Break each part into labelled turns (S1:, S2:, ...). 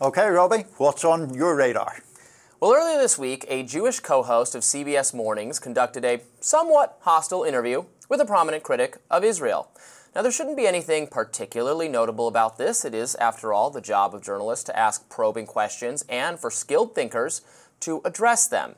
S1: Okay, Robby, what's on your radar?
S2: Well, earlier this week, a Jewish co-host of CBS Mornings conducted a somewhat hostile interview with a prominent critic of Israel. Now, there shouldn't be anything particularly notable about this. It is, after all, the job of journalists to ask probing questions and for skilled thinkers to address them.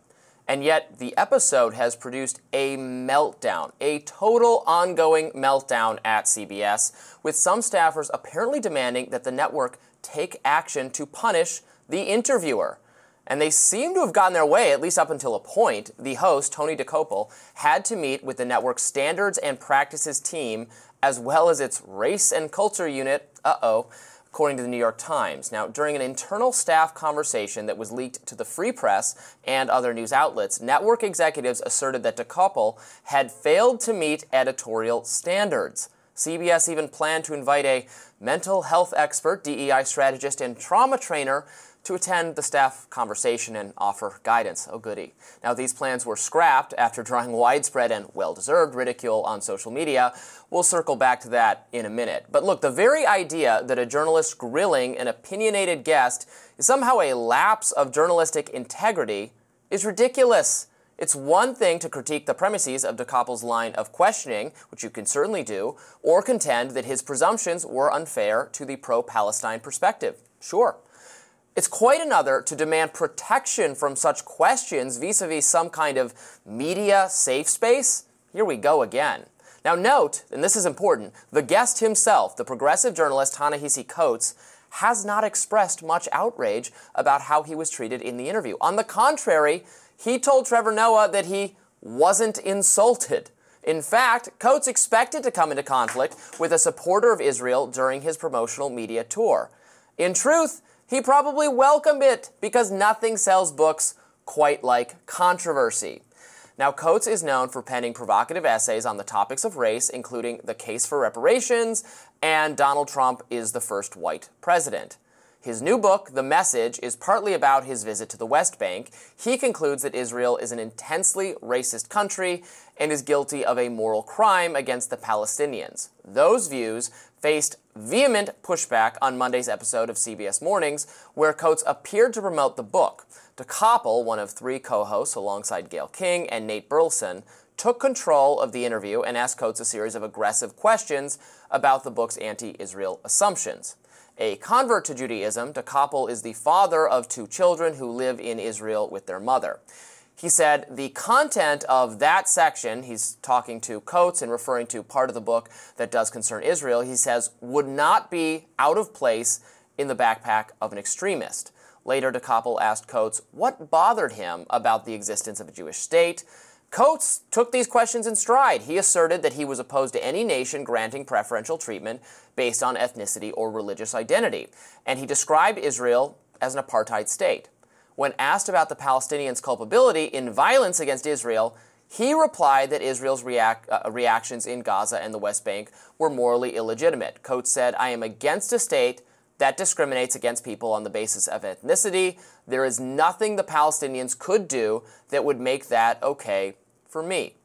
S2: And yet, the episode has produced a meltdown, a total ongoing meltdown at CBS, with some staffers apparently demanding that the network take action to punish the interviewer. And they seem to have gotten their way, at least up until a point. The host, Tony Dokoupil, had to meet with the network's standards and practices team, as well as its race and culture unit, according to the New York Times. Now, during an internal staff conversation that was leaked to the Free Press and other news outlets, network executives asserted that Dokoupil had failed to meet editorial standards. CBS even planned to invite a mental health expert, DEI strategist, and trauma trainer to attend the staff conversation and offer guidance. Oh, goody. Now, these plans were scrapped after drawing widespread and well-deserved ridicule on social media. We'll circle back to that in a minute. But look, the very idea that a journalist grilling an opinionated guest is somehow a lapse of journalistic integrity is ridiculous. It's one thing to critique the premises of Dokoupil's line of questioning, which you can certainly do, or contend that his presumptions were unfair to the pro-Palestine perspective. Sure. It's quite another to demand protection from such questions vis-a-vis some kind of media safe space. Here we go again. Now note, and this is important, the guest himself, the progressive journalist Ta-Nehisi Coats, has not expressed much outrage about how he was treated in the interview. On the contrary, he told Trevor Noah that he wasn't insulted. In fact, Coats expected to come into conflict with a supporter of Israel during his promotional media tour. In truth, he probably welcomed it because nothing sells books quite like controversy. Now, Coats is known for penning provocative essays on the topics of race, including the case for reparations and Donald Trump is the first white president. His new book, The Message, is partly about his visit to the West Bank. He concludes that Israel is an intensely racist country and is guilty of a moral crime against the Palestinians. Those views faced vehement pushback on Monday's episode of CBS Mornings, where Coats appeared to promote the book. Dokoupil, one of three co-hosts alongside Gayle King and Nate Burleson, took control of the interview and asked Coats a series of aggressive questions about the book's anti-Israel assumptions. A convert to Judaism, Dokoupil is the father of two children who live in Israel with their mother. He said the content of that section, he's talking to Coats and referring to part of the book that does concern Israel, he says would not be out of place in the backpack of an extremist. Later, Dokoupil asked Coats what bothered him about the existence of a Jewish state. Coats took these questions in stride. He asserted that he was opposed to any nation granting preferential treatment based on ethnicity or religious identity, and he described Israel as an apartheid state. When asked about the Palestinians' culpability in violence against Israel, he replied that Israel's reactions in Gaza and the West Bank were morally illegitimate. Coats said, "I am against a state that discriminates against people on the basis of ethnicity. There is nothing the Palestinians could do that would make that okay for me."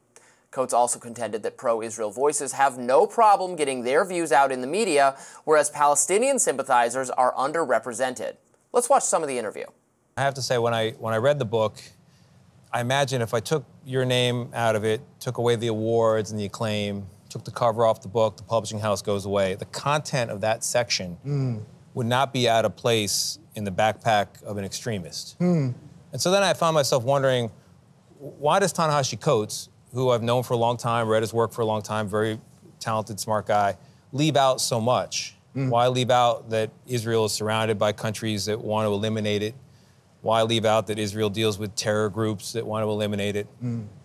S2: Coats also contended that pro-Israel voices have no problem getting their views out in the media, whereas Palestinian sympathizers are underrepresented. Let's watch some of the interview.
S3: I have to say, when I read the book, I imagine if I took your name out of it, took away the awards and the acclaim, took the cover off the book, the publishing house goes away, the content of that section would not be out of place in the backpack of an extremist. And so then I found myself wondering, why does Ta-Nehisi Coats, who I've known for a long time, read his work for a long time, very talented, smart guy, leave out so much? Why leave out that Israel is surrounded by countries that want to eliminate it? Why leave out that Israel deals with terror groups that want to eliminate it?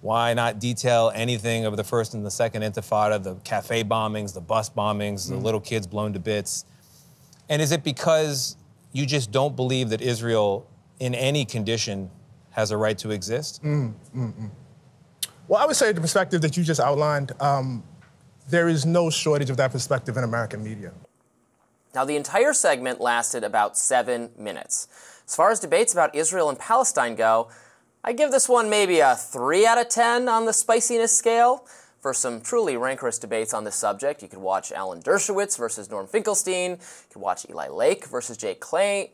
S3: Why not detail anything of the first and the second intifada, the cafe bombings, the bus bombings, the little kids blown to bits? And is it because you just don't believe that Israel, in any condition, has a right to exist?
S4: Well, I would say the perspective that you just outlined, there is no shortage of that perspective in American media.
S2: Now, the entire segment lasted about 7 minutes. As far as debates about Israel and Palestine go, I give this one maybe a 3 out of 10 on the spiciness scale. For some truly rancorous debates on this subject, you could watch Alan Dershowitz versus Norm Finkelstein. You could watch Eli Lake versus Jake Klein.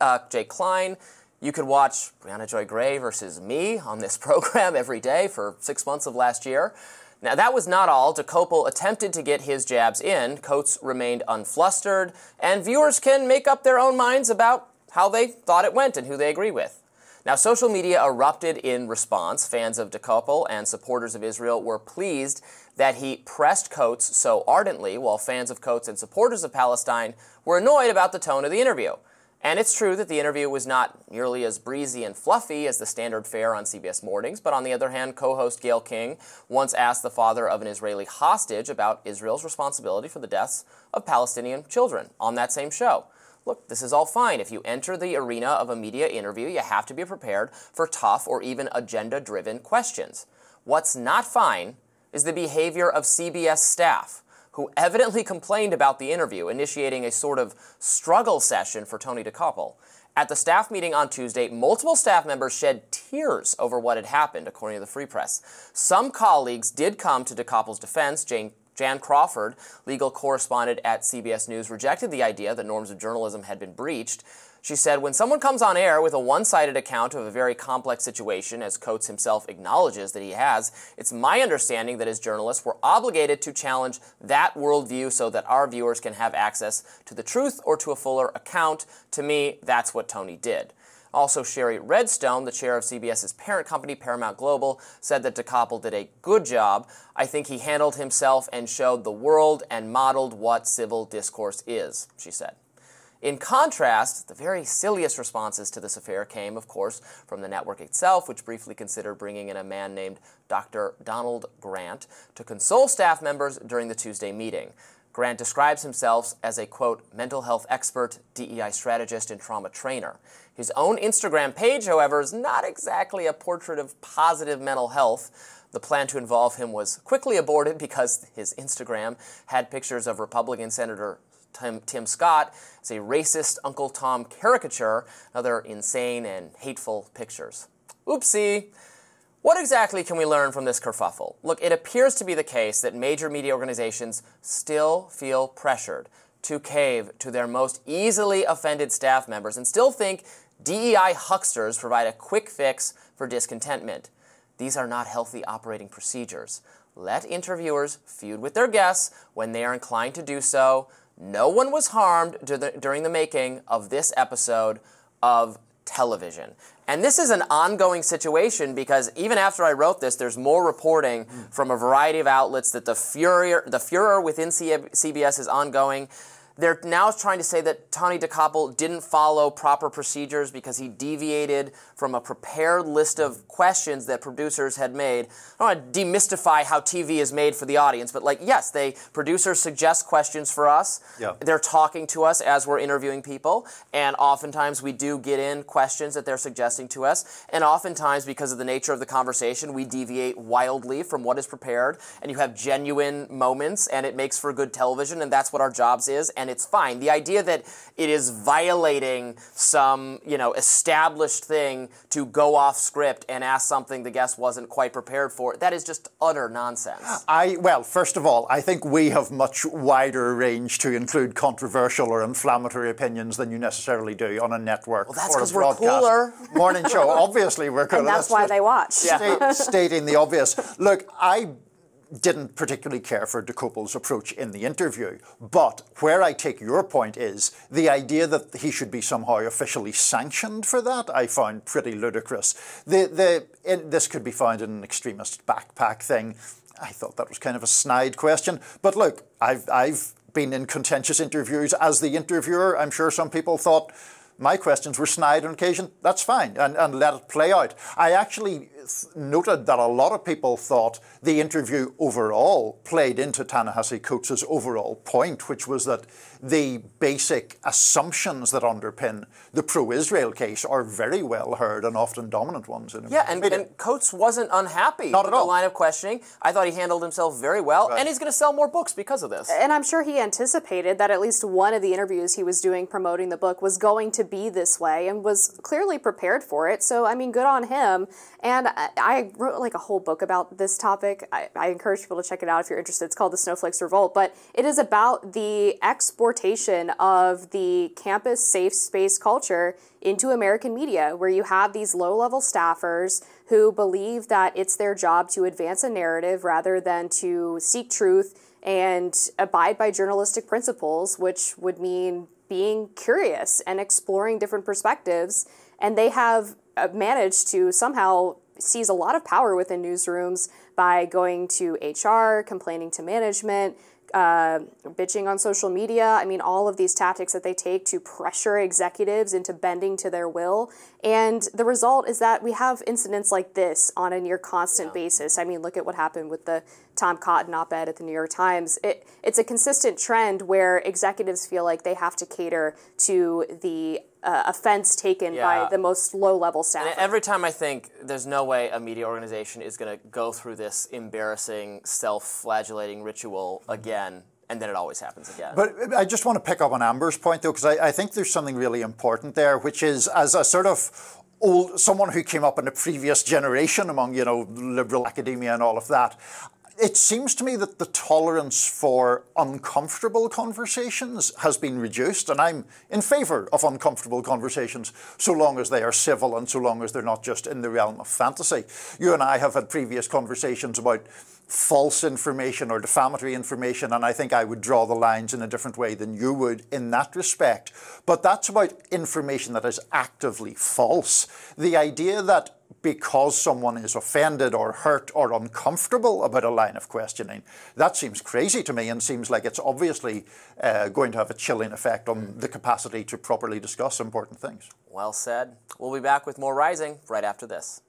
S2: You could watch Brianna Joy Gray versus me on this program every day for 6 months of last year. Now, that was not all. Dokoupil attempted to get his jabs in. Coats remained unflustered, and viewers can make up their own minds about how they thought it went and who they agree with. Now, social media erupted in response. Fans of Dokoupil and supporters of Israel were pleased that he pressed Coats so ardently, while fans of Coats and supporters of Palestine were annoyed about the tone of the interview. And it's true that the interview was not nearly as breezy and fluffy as the standard fare on CBS Mornings, but on the other hand, co-host Gayle King once asked the father of an Israeli hostage about Israel's responsibility for the deaths of Palestinian children on that same show. Look, this is all fine. If you enter the arena of a media interview, you have to be prepared for tough or even agenda-driven questions. What's not fine is the behavior of CBS staff, who evidently complained about the interview, initiating a sort of struggle session for Tony Dokoupil. At the staff meeting on Tuesday, multiple staff members shed tears over what had happened, according to the Free Press. Some colleagues did come to Dokoupil's defense. Jan Crawford, legal correspondent at CBS News, rejected the idea that norms of journalism had been breached. She said, when someone comes on air with a one-sided account of a very complex situation, as Coats himself acknowledges that he has, it's my understanding that as journalists, we're obligated to challenge that worldview so that our viewers can have access to the truth or to a fuller account. To me, that's what Tony did. Also, Sherry Redstone, the chair of CBS's parent company, Paramount Global, said that Dokoupil did a good job. I think he handled himself and showed the world and modeled what civil discourse is, she said. In contrast, the very silliest responses to this affair came, of course, from the network itself, which briefly considered bringing in a man named Dr. Donald Grant to console staff members during the Tuesday meeting. Grant describes himself as a, quote, mental health expert, DEI strategist, and trauma trainer. His own Instagram page, however, is not exactly a portrait of positive mental health. The plan to involve him was quickly aborted because his Instagram had pictures of Republican Senator Tim Scott as a racist Uncle Tom caricature, other insane and hateful pictures. Oopsie. What exactly can we learn from this kerfuffle? Look, it appears to be the case that major media organizations still feel pressured to cave to their most easily offended staff members and still think DEI hucksters provide a quick fix for discontentment. These are not healthy operating procedures. Let interviewers feud with their guests when they are inclined to do so. No one was harmed during the making of this episode of television. And this is an ongoing situation because even after I wrote this, there's more reporting from a variety of outlets that the furor within CBS is ongoing. They're now trying to say that Tony Dokoupil didn't follow proper procedures because he deviated from a prepared list of questions that producers had made. I don't want to demystify how TV is made for the audience, but yes, producers suggest questions for us. Yeah. They're talking to us as we're interviewing people, and oftentimes we do get in questions that they're suggesting to us, and oftentimes because of the nature of the conversation, we deviate wildly from what is prepared, and you have genuine moments, and it makes for good television, and that's what our jobs is. And it's fine. The idea that it is violating some, established thing to go off script and ask something the guest wasn't quite prepared for, that is just utter nonsense.
S1: Well, first of all, I think we have much wider range to include controversial or inflammatory opinions than you necessarily do on a network or a broadcast.
S2: Well, that's because we're cooler.
S1: Morning show, obviously we're cooler.
S5: And that's why they watch.
S1: Stating the obvious. Look, I didn't particularly care for Dokoupil's approach in the interview, but where I take your point is the idea that he should be somehow officially sanctioned for that I found pretty ludicrous. This could be found in an extremist backpack thing. I thought that was kind of a snide question, but look, I've been in contentious interviews as the interviewer. I'm sure some people thought my questions were snide on occasion. That's fine, and let it play out. I actually noted that a lot of people thought the interview overall played into Ta-Nehisi Coats' overall point, which was that the basic assumptions that underpin the pro-Israel case are very well heard and often dominant ones. In
S2: and Coats wasn't unhappy
S1: Not
S2: with
S1: at all.
S2: the line of questioning. I thought he handled himself very well, and he's going to sell more books because of this.
S5: And I'm sure he anticipated that at least one of the interviews he was doing promoting the book was going to be this way and was clearly prepared for it. So, I mean, good on him. And I wrote like a whole book about this topic. I encourage people to check it out if you're interested. It's called The Snowflakes Revolt, but it is about the exportation of the campus safe space culture into American media, where you have these low-level staffers who believe that it's their job to advance a narrative rather than to seek truth and abide by journalistic principles, which would mean being curious and exploring different perspectives. And they have managed to somehow seize a lot of power within newsrooms by going to HR, complaining to management, bitching on social media. I mean, all of these tactics that they take to pressure executives into bending to their will. And the result is that we have incidents like this on a near constant basis. I mean, look at what happened with the Tom Cotton op-ed at the New York Times. It's a consistent trend where executives feel like they have to cater to the offense taken by the most low-level staff.
S2: And every time I think there's no way a media organization is going to go through this embarrassing, self-flagellating ritual again, and then it always happens again.
S1: But I just want to pick up on Amber's point, though, because I think there's something really important there, which is, as a sort of someone who came up in a previous generation among, liberal academia and all of that, it seems to me that the tolerance for uncomfortable conversations has been reduced, and I'm in favour of uncomfortable conversations so long as they are civil and so long as they're not just in the realm of fantasy. You and I have had previous conversations about false information or defamatory information, and I think I would draw the lines in a different way than you would in that respect. But that's about information that is actively false. The idea that because someone is offended or hurt or uncomfortable about a line of questioning, that seems crazy to me and seems like it's obviously going to have a chilling effect on the capacity to properly discuss important things.
S2: Well said. We'll be back with more Rising right after this.